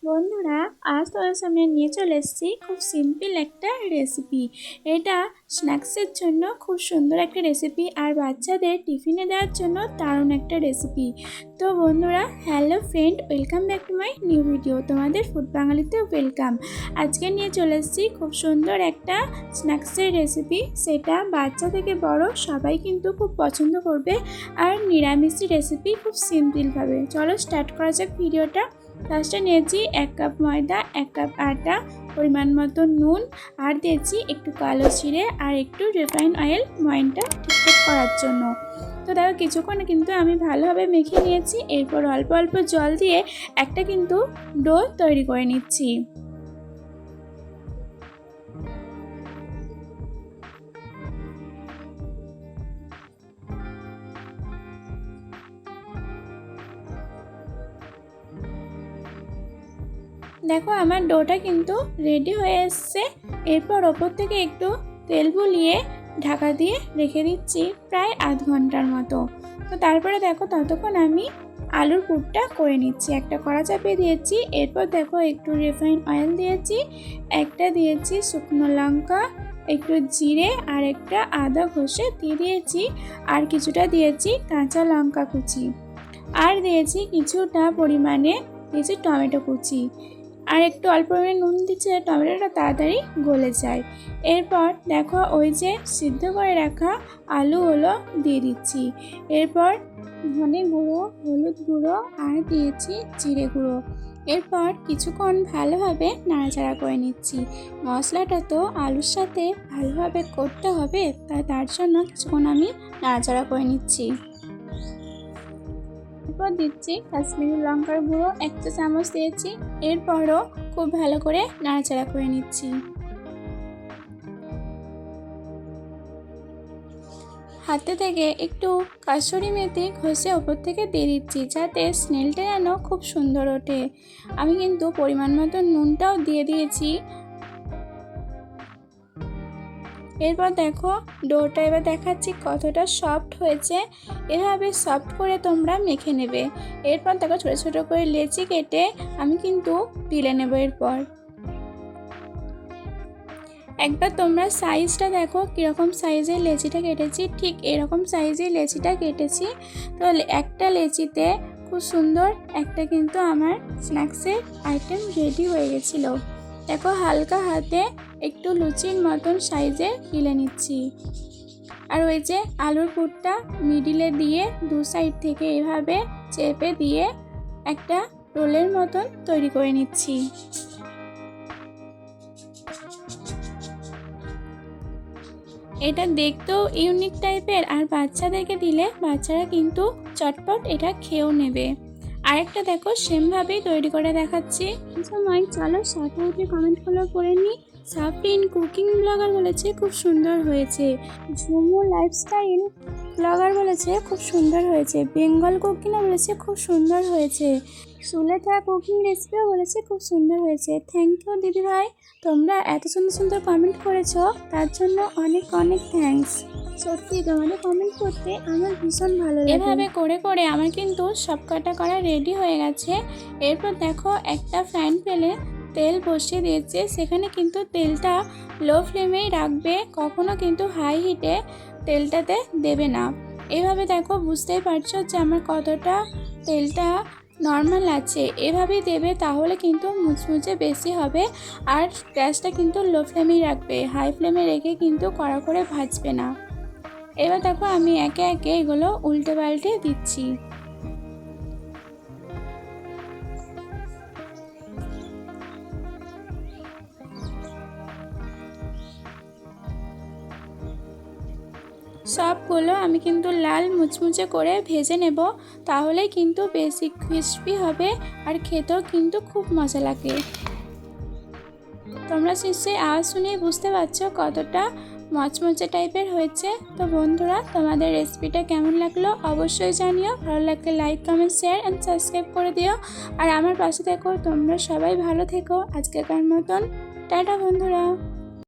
বন্ধুরা, আজ তোমাদের সামনে নিয়ে চলে এসেছি খুব সিম্পল একটা রেসিপি। এটা স্ন্যাক্সের জন্য খুব সুন্দর একটা রেসিপি আর বাচ্চাদের টিফিনে দেওয়ার জন্য দারুণ একটা রেসিপি। তো বন্ধুরা, hello friend, welcome back to my new video. তোমাদের ফুড বাঙালিতে ওয়েলকাম। আজকে নিয়ে চলে এসেছি খুব সুন্দর একটা স্ন্যাক্সের রেসিপি। সেটা বাচ্চা থেকে বড় সবাই কিন্তু খুব পছন্দ করবে। আর নিরামিষি রেসিপি খুব সিম্পলভাবে। চলো স্টার্ট করা যাক ভিডিওটা। ফার্স্টে নিয়েছি 1 কাপ ময়দা, 1 কাপ আটা, পরিমাণ মতো নুন, আর দিয়েছি একটু কালো জিরে আর একটু রিফাইন অয়েল ময়নটা ঠিকঠাক করার জন্য। তো দেখো কিছুক্ষণ কিন্তু আমি ভালোভাবে মেখে নিয়েছি। এরপর অল্প অল্প জল দিয়ে একটা কিন্তু ডো তৈরি করে নিচ্ছি। দেখো আমার ডোটা কিন্তু রেডি হয়ে এসছে। এরপর ওপর থেকে একটু তেল বুলিয়ে ঢাকা দিয়ে রেখে দিচ্ছি প্রায় আধ ঘন্টার মতো। তো তারপরে দেখো ততক্ষণ আমি আলুর পুরটা করে নিচ্ছি। একটা কড়া চাপিয়ে দিয়েছি। এরপর দেখো একটু রিফাইন অয়েল দিয়েছি, একটা দিয়েছি শুকনো লঙ্কা, একটু জিরে আর একটা আদা ঘষে দিয়ে দিয়েছি, আর কিছুটা দিয়েছি কাঁচা লঙ্কা কুচি, আর দিয়েছি কিছুটা পরিমাণে দিয়েছি টমেটো কুচি, আর একটু অল্প পরিমাণে নুন দিচ্ছে টমেটোটা তাড়াতাড়ি গলে যায়। এরপর দেখো ওই যে সিদ্ধ করে রাখা আলুগুলো দিয়ে দিচ্ছি। এরপর ধনে গুঁড়ো, হলুদ গুঁড়ো আর দিয়েছি জিরে গুঁড়ো। এরপর কিছুক্ষণ ভালোভাবে নাড়াচাড়া করে নিচ্ছি। মশলাটা তো আলুর সাথে ভালোভাবে করতে হবে, তার জন্য কিছুক্ষণ আমি নাড়াচাড়া করে নিচ্ছি। এরপর দিচ্ছি কাশ্মীরি লঙ্কার গুঁড়ো 1 চা চামচ দিয়েছি। এরপরও খুব ভালো করে নাড়াচাড়া করে নিচ্ছি। হাতে থেকে একটু কাসুরি মেথি ঘষে ওপর থেকে দিয়ে দিচ্ছি, যাতে স্মেলটা যেন খুব সুন্দর ওঠে। আমি কিন্তু পরিমাণ মতো নুনটাও দিয়ে দিয়েছি। এরপর দেখো ডোটা এবার দেখাচ্ছি কতটা সফট হয়েছে। এভাবে সফট করে তোমরা মেখে নেবে। এরপর দেখো ছোটো ছোটো করে লেচি কেটে আমি কিন্তু তুলে নেব। এরপর একবার তোমরা সাইজটা দেখো কীরকম সাইজের লেচিটা কেটেছি, ঠিক এরকম সাইজের লেচিটা কেটেছি। তো একটা লেচিতে খুব সুন্দর একটা কিন্তু আমার স্ন্যাক্সের আইটেম রেডি হয়ে গেছিলো। দেখো হালকা হাতে একটু লুচির মতন সাইজে গিলে নিচ্ছি। আর ওই যে আলুর পুরটা মিডিলে দিয়ে দু সাইড থেকে এভাবে চেপে দিয়ে একটা রোলের মতন তৈরি করে নিচ্ছি। এটা দেখতেও ইউনিক টাইপের, আর বাচ্চাদেরকে দিলে বাচ্চারা কিন্তু চটপট এটা খেয়েও নেবে। আরেকটা দেখো সেমভাবেই তৈরি করে দেখাচ্ছি। সময় চলো সাথে উঠে কমেন্টগুলো পড়ে নিই। সাফরিন কুকিং ব্লগার বলেছে খুব সুন্দর হয়েছে, ঝুমু লাইফস্টাইল ব্লগার বলেছে খুব সুন্দর হয়েছে, বেঙ্গল কুকিংও বলেছে খুব সুন্দর হয়েছে, সুলেখা কুকিং রেসিপিও বলেছে খুব সুন্দর হয়েছে। থ্যাংক ইউ দিদিভাই, তোমরা এত সুন্দর সুন্দর কমেন্ট করেছো, তার জন্য অনেক অনেক থ্যাঙ্কস। সত্যি তোমাদের কমেন্ট করতে আমার ভীষণ ভালো লাগে। এভাবে করে করে আমার কিন্তু সব কটা করা রেডি হয়ে গেছে। এরপর দেখো একটা ফ্রাইং প্যানে তেল বসিয়ে দিয়েছে। সেখানে কিন্তু তেলটা লো ফ্লেমেই রাখবে, কখনো কিন্তু হাই হিটে তেলটাতে দেবে না। এভাবে দেখো বুঝতেই পারছো যে আমার কতটা তেলটা নর্মাল আছে। এভাবেই দেবে, তাহলে কিন্তু মুচমুচে বেশি হবে। আর গ্যাসটা কিন্তু লো ফ্লেমেই রাখবে, হাই ফ্লেমে রেখে কিন্তু কড়া করে ভাজবে না। এবার দেখো আমি একে একে এগুলো উল্টে পাল্টে দিচ্ছি। সবগুলো আমি কিন্তু লাল মুচমুচে করে ভেজে নেব, তাহলে কিন্তু বেশি ক্রিস্পি হবে আর খেতেও কিন্তু খুব মজা লাগে। তোমরা নিশ্চয়ই আওয়াজ শুনেই বুঝতে পারছো কতটা মচমচে টাইপের হয়েছে। তো বন্ধুরা, তোমাদের রেসিপিটা কেমন লাগলো অবশ্যই জানিও। ভালো লাগলে like, comment, share and subscribe করে দিও। আর আমার পাশে থেকো। তোমরা সবাই ভালো থেকো। আজকেকার মতন টাটা বন্ধুরা।